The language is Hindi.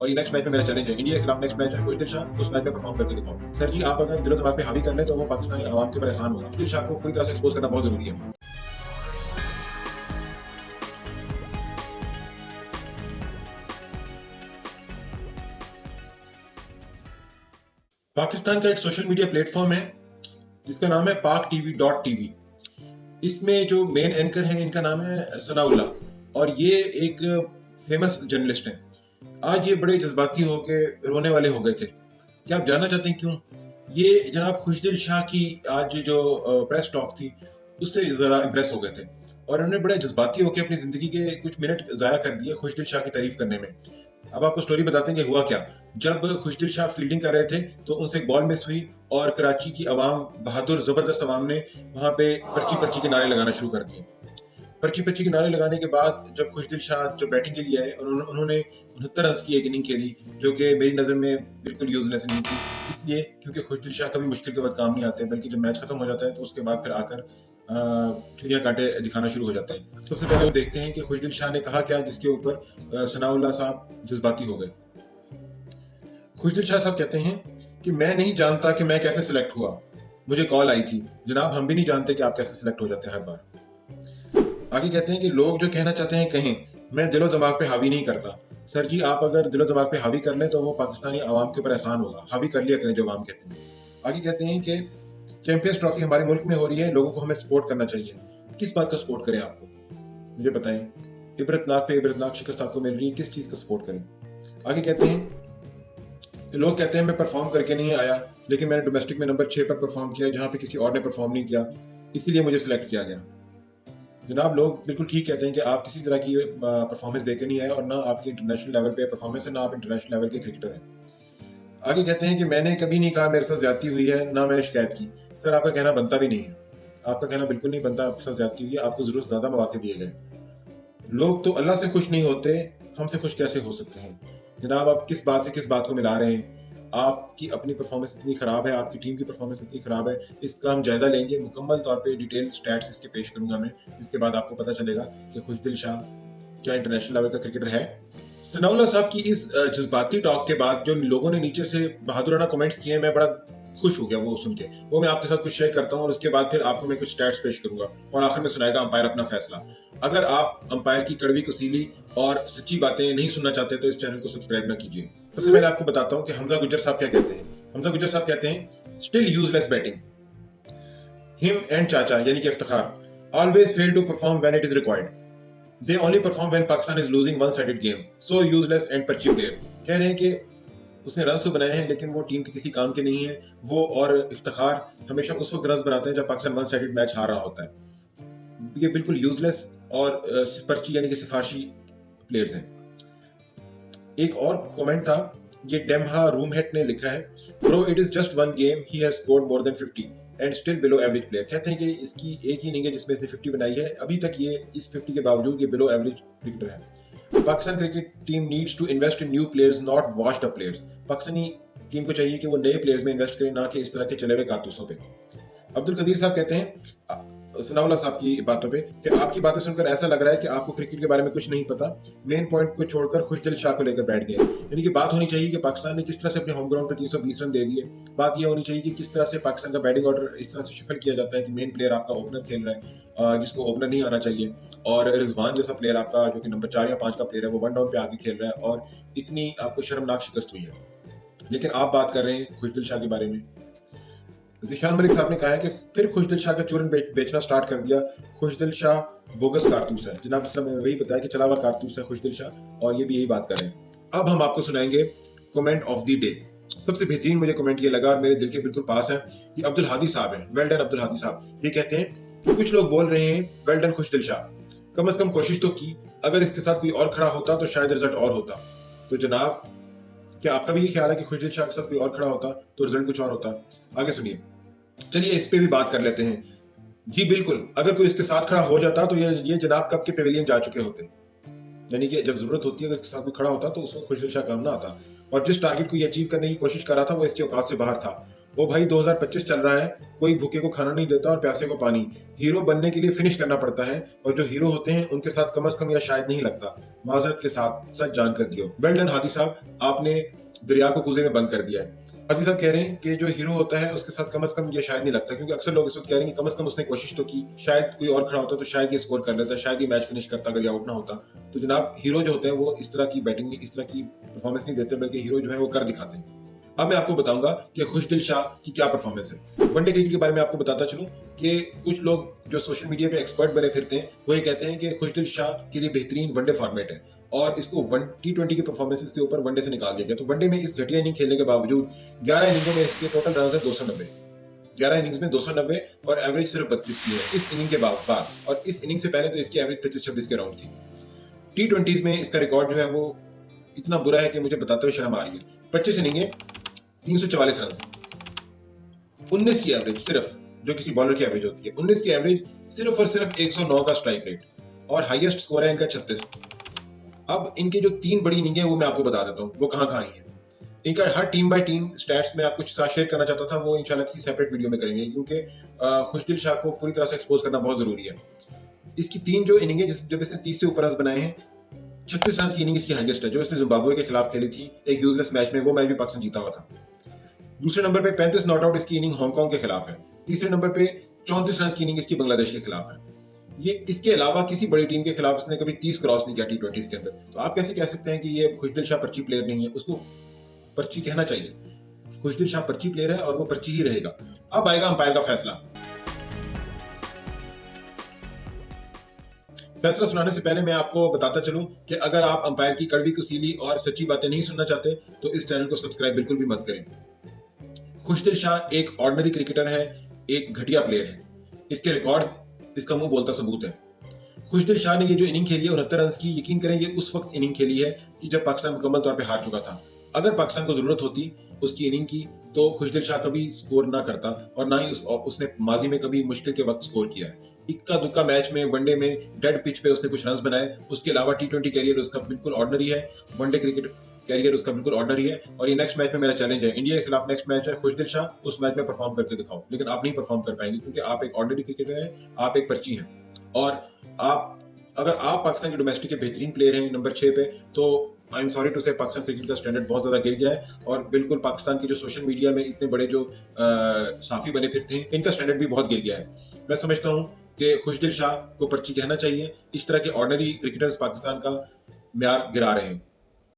और ये नेक्स्ट मैच में मेरा चैलेंज है, इंडिया के खिलाफ नेक्स्ट मैच है, खुशदिल शाह उस मैच में परफॉर्म करके दिखाओ। सर जी, आप अगर दिलो दिमाग पे हावी कर लें तो वो पाकिस्तानी आवाम के ऊपर एहसान होगा। खुशदिल शाह को पूरी तरह से एक्सपोज करना बहुत जरूरी है। पाकिस्तान का एक सोशल मीडिया प्लेटफॉर्म है जिसका नाम है PakTV.tv। इसमें जो मेन एंकर है इनका नाम है सनाउल्लाह और ये एक फेमस जर्नलिस्ट हैं। आज ये बड़े जज्बाती होके रोने वाले हो गए थे। क्या आप जानना चाहते हैं क्यों? ये जनाब खुशदिल शाह की आज जो प्रेस टॉक थी उससे जरा इम्प्रेस हो गए थे और उन्होंने बड़े जज्बाती होकर अपनी जिंदगी के कुछ मिनट जाया कर दिए खुशदिल शाह की तारीफ करने में। अब आपको स्टोरी बताते हैं कि हुआ क्या। जब खुशदिल शाह फील्डिंग कर रहे थे तो उनसे एक बॉल मिस हुई और कराची की आवाम, बहादुर जबरदस्त आवाम ने वहां पे पर्ची पर्ची के नारे लगाना शुरू कर दिए। पर्ची पर्ची के नारे लगाने के बाद जब खुशदिल शाह जो बैटिंग के लिए आए उन्होंने 69 रन की एक इनिंग खेली जो कि मेरी नज़र में बिल्कुल यूजलेस इनिंग थी, इसलिए क्योंकि खुशदिल शाह कभी मुश्किल के बाद काम नहीं आते, बल्कि जब मैच खत्म हो जाता है तो उसके बाद फिर आकर चुनिया कांटे दिखाना शुरू हो जाते हैं। सबसे पहले वो देखते हैं कि खुशदिल शाह ने कहा क्या जिसके ऊपर सनाउल्लाह साहब जज्बाती हो गए। खुशदिल शाह साहब कहते हैं कि मैं नहीं जानता कि मैं कैसे सिलेक्ट हुआ, मुझे कॉल आई थी। जनाब, हम भी नहीं जानते कि आप कैसे सिलेक्ट हो जाते हैं हर बार। आगे कहते हैं कि लोग जो कहना चाहते हैं कहें, मैं दिलो दिमाग पे हावी नहीं करता। सर जी, आप अगर दिलो दिमाग पे हावी कर लें तो वो पाकिस्तानी आवाम के ऊपर एहसान होगा। हावी कर लिया करें जो आवाम कहते हैं। आगे कहते हैं कि चैंपियंस ट्रॉफी हमारे मुल्क में हो रही है, लोगों को हमें सपोर्ट करना चाहिए। किस बात का सपोर्ट करें आपको, मुझे बताएं। इबरतनाक पे इबरतनाक शिकस्त आपको मिल रही है, किस चीज का सपोर्ट करें? आगे कहते हैं कि लोग कहते हैं मैं परफॉर्म करके नहीं आया, लेकिन मैंने डोमेस्टिक में नंबर 6 पर परफॉर्म किया जहां पे किसी और ने परफॉर्म नहीं किया, इसीलिए मुझे सिलेक्ट किया गया। जनाब, लोग बिल्कुल ठीक कहते हैं कि आप किसी तरह की परफॉर्मेंस देके नहीं आए और ना आपकी इंटरनेशनल लेवल पे परफॉर्मेंस है, ना आप इंटरनेशनल लेवल के क्रिकेटर हैं। आगे कहते हैं कि मैंने कभी नहीं कहा मेरे साथ ज्यादती हुई है, ना मैंने शिकायत की। सर, आपका कहना बनता भी नहीं है, आपका कहना बिल्कुल नहीं बनता आपके साथ ज्यादती हुई है, आपको जरूरत ज्यादा मौके दिए गए। लोग तो अल्लाह से खुश नहीं होते, हमसे खुश कैसे हो सकते हैं? जनाब, आप किस बात से किस बात को मिला रहे हैं? आपकी अपनी परफॉर्मेंस इतनी खराब है, आपकी टीम की परफॉर्मेंस इतनी खराब है, इसका हम जायजा लेंगे। मुकम्मल तौर पे डिटेल स्टैट्स इसके पेश करूंगा मैं, जिसके बाद आपको पता चलेगा कि खुशदिल शाह क्या इंटरनेशनल लेवल का क्रिकेटर है। सनाउल्लाह साहब की इस जज्बाती टॉक के बाद जो लोगों ने नीचे से बहादुराना कमेंट्स किए, मैं बड़ा खुश हो गया वो सुन के। वो मैं आपके साथ कुछ शेयर करता हूँ और उसके बाद फिर आपको मैं कुछ स्टैट्स पेश करूंगा और आखिर में सुनाएगा अंपायर अपना फैसला। अगर आप अंपायर की कड़वी कुसीली और सच्ची बातें नहीं सुनना चाहते तो इस चैनल को सब्सक्राइब ना कीजिए। सबसे पहले आपको बताता हूँ कि हमजा गुज्जर साहब क्या कहते हैं। हमजा गुज्जर साहब कहते हैं, still useless batting, him and चाचा यानी कि Iftikhar always fail to perform when it is required, they only perform when Pakistan is losing one sided game, so useless and पर्ची प्लेयर्स। कह रहे हैं कि उसने रन तो बनाए हैं लेकिन वो टीम के किसी काम के नहीं है। वो और इफ्तिखार हमेशा उस वक्त रन बनाते हैं जब पाकिस्तान वन साइडेड मैच हार रहा होता है। ये बिल्कुल यूजलेस और पर्ची यानी कि सिफारशी प्लेयर्स हैं। एक और कमेंट था, ये डेमहा रूमहेट ने लिखा है, bro it is just one game, he has scored more than 50 and still below average player. कहते हैं कि इसकी एक ही इनिंग है जिसमें इसने 50 बनाई है, अभी तक ये इस 50 के बावजूद ये बिलो एवरेज क्रिकेटर है। Pakistan cricket team needs to invest in new players, not washed up players. Pakistani team को चाहिए कि वो नए प्लेयर्स में इन्वेस्ट करें, ना कि इस तरह के चले हुए कारतूसों पे। अब्दुल कदीर साहब कहते हैं सनाउल्लाह साहब की बातों पे कि आपकी बातें सुनकर ऐसा लग रहा है कि आपको क्रिकेट के बारे में कुछ नहीं पता, मेन पॉइंट को छोड़कर खुशदिल शाह को लेकर बैठ गए। यानी कि बात होनी चाहिए कि पाकिस्तान ने किस तरह से अपने होम ग्राउंड पे 320 रन दे दिए। बात यह होनी चाहिए कि किस तरह से पाकिस्तान का बैटिंग ऑर्डर इस तरह से शिफल किया जाता है कि मेन प्लेयर आपका ओपनर खेल रहा है जिसको ओपनर नहीं आना चाहिए, और रिजवान जैसा प्लेयर आपका जो कि नंबर 4 या 5 का प्लेयर है वो वन डाउन पे आगे खेल रहा है और इतनी आपको शर्मनाक शिकस्त हुई है। लेकिन आप बात कर रहे हैं खुशदिल शाह के बारे में। ज़िशान मलिक साहब ने कहा है कि फिर खुशदिल शाह का चूरन बेचना स्टार्ट कर दिया, खुशदिल शाह बोगस कारतूस है। जनाब इस्लाम ने वही बताया कि चला हुआ कारतूस है खुशदिल शाह, और ये भी यही बात कर रहे हैं। अब हम आपको सुनाएंगे कमेंट ऑफ द डे। सबसे बेहतरीन मुझे कमेंट ये लगा और मेरे दिल के बिल्कुल पास है, ये अब्दुल हादी साहब हैं। वेल डन अब्दुल हादी साहब। ये कहते हैं कि कुछ लोग बोल रहे हैं वेल डन खुशदिल शाह, कम से कम कोशिश तो की, अगर इसके साथ कोई और खड़ा होता तो शायद रिजल्ट और होता। तो जनाब, क्या आपका भी ये ख्याल है कि खुशदिल शाह के साथ कोई और खड़ा होता तो रिजल्ट कुछ और होता? आगे सुनिए। चलिए इस पे भी बात कर लेते हैं। जी बिल्कुल, अगर कोई इसके साथ खड़ा हो जाता तो ये जनाब कब के पेविलियन जा चुके होते। यानी कि जब जरूरत होती है अगर इसके साथ कोई खड़ा होता तो उस वक्त खुशदिल शाह काम ना आता, और जिस टारगेट को ये अचीव करने की कोशिश कर रहा था वो इसके औकात से बाहर था। वो भाई 2025 चल रहा है, कोई भूखे को खाना नहीं देता और प्यासे को पानी। हीरो बनने के लिए फिनिश करना पड़ता है, और जो हीरो होते हैं उनके साथ कम से कम या शायद नहीं लगता। माजरत के साथ सच जान कर दियो। वेल डन हादी साहब, आपने दरिया को कूजे में बंद कर दिया है। हादी साहब कह रहे हैं कि जो हीरो होता है उसके साथ कम से कम ये शायद नहीं लगता, क्योंकि अक्सर लोग इस वक्त कह रहे हैं कि कम से कम उसने कोशिश तो की, शायद कोई और खड़ा होता तो शायद ये स्कोर कर लेता, शायद ये मैच फिनिश करता अगर ये आउट ना होता। तो जनाब, हीरो जो होते हैं वो इस तरह की बैटिंग नहीं, इस तरह की परफॉर्मेंस नहीं देते, बल्कि हीरो जो है वो कर दिखाते हैं। अब मैं आपको बताऊंगा कि खुशदिल शाह की क्या परफॉर्मेंस है। वनडे क्रिकेट के बारे में आपको बताता चलूं कि कुछ लोग जो सोशल मीडिया पे एक्सपर्ट बने फिरते हैं वो ये कहते हैं कि खुशदिल शाह के लिए बेहतरीन वनडे फॉर्मेट है, और इसको T20 की परफॉर्मेंसेस के ऊपर वनडे से निकाल दिया गया। तो वनडे में इस घटिया इनिंग खेलने के बावजूद 11 इनिंगों में इसके टोटल रन है 290। 11 इनिंग्स में 290 और एवरेज सिर्फ 32 की है इस इनिंग के बाद। और इस इनिंग से पहले तो इसकी एवरेज 25-26 के राउंड थी। T20s में इसका रिकॉर्ड जो है वो इतना बुरा है कि मुझे बताते हुए शर्म आ रही है। 25 इनिंगे, 344 रन, 19 की एवरेज सिर्फ, जो किसी बॉलर की एवरेज होती है, 19 की एवरेज, सिर्फ और सिर्फ 109 का स्ट्राइक रेट, और हाईएस्ट स्कोर है इनका 36। अब इनके जो 3 बड़ी इनिंग है वो मैं आपको बता देता हूँ वो कहाँ कहाँ आई है। इनका हर टीम बाय टीम स्टैट्स में आपको साथ शेयर करना चाहता था, वो इंशाल्लाह किसी सेपरेट वीडियो में करेंगे, क्योंकि खुशदिल शाह को पूरी तरह से एक्सपोज करना बहुत जरूरी है। इसकी 3 जो इनिंग है जब इसने 30 से ऊपर रन बनाए हैं, 36 रन की इनिंग इसकी हाईएस्ट है, जो इसने जिम्बाब्वे के खिलाफ खेली थी एक यूजलेस मैच में, वो मैच भी पाकिस्तान जीता हुआ था। दूसरे नंबर पे 35 नॉट आउट इसकी इनिंग हांगकांग के खिलाफ है। तीसरे नंबर पे 34 रन की इनिंग इसकी बांग्लादेश के खिलाफ है। ये इसके अलावा किसी बड़ी टीम के खिलाफ इसने कभी 30 क्रॉस नहीं किया T20s के अंदर। तो आप कैसे कह सकते हैं कि ये खुशदिल शाह पर्ची प्लेयर नहीं है? उसको पर्ची कहना चाहिए। खुशदिल शाह पर्ची प्लेयर है और वो पर्ची ही रहेगा। अब आएगा अंपायर का फैसला। फैसला सुनाने से पहले मैं आपको बताता चलूं कि अगर आप अंपायर की कड़वी कुसीली और सच्ची बातें नहीं सुनना चाहते तो इस चैनल को सब्सक्राइब बिल्कुल भी मत करें। खुशदिल शाह एक ऑर्डिनरी क्रिकेटर है, एक घटिया प्लेयर है। इसके रिकॉर्ड इसका मुंह बोलता सबूत है। खुशदिल शाह ने ये जो इनिंग खेली है 69 रन की, यकीन करें ये उस वक्त इनिंग खेली है कि जब पाकिस्तान मुकम्मल तौर पे हार चुका था। अगर पाकिस्तान को जरूरत होती उसकी इनिंग की तो खुशदिल शाह कभी स्कोर ना करता, और ना ही उसने माजी में कभी मुश्किल के वक्त स्कोर किया है। इक्का दुक्का मैच में, वनडे में डेड पिच पे उसने कुछ रन बनाए। उसके अलावा T20 कैरियर उसका बिल्कुल ऑर्डिनरी है, वनडे क्रिकेट कैरियर उसका बिल्कुल ऑर्डिनरी है। और ये नेक्स्ट मैच में मेरा चैलेंज है, इंडिया के खिलाफ नेक्स्ट मैच है, खुशदिल शाह उस मैच में परफॉर्म करके दिखाओ। लेकिन आप नहीं परफॉर्म कर पाएंगे, क्योंकि आप एक ऑर्डिनरी क्रिकेटर हैं, आप एक पर्ची हैं। और आप, अगर आप पाकिस्तान के डोमेस्टिक के बेहतरीन प्लेयर हैं नंबर 6 पे, तो आई एम सॉरी टू से पाकिस्तान क्रिकेट का स्टैंडर्ड बहुत ज्यादा गिर गया है। और बिल्कुल पाकिस्तान के जो सोशल मीडिया में इतने बड़े जो साफी बने फिरते हैं, इनका स्टैंडर्ड भी बहुत गिर गया है। मैं समझता हूँ कि खुशदिल शाह को पर्ची कहना चाहिए। इस तरह के ऑर्डिनरी क्रिकेटर्स पाकिस्तान का म्यार गिरा रहे हैं।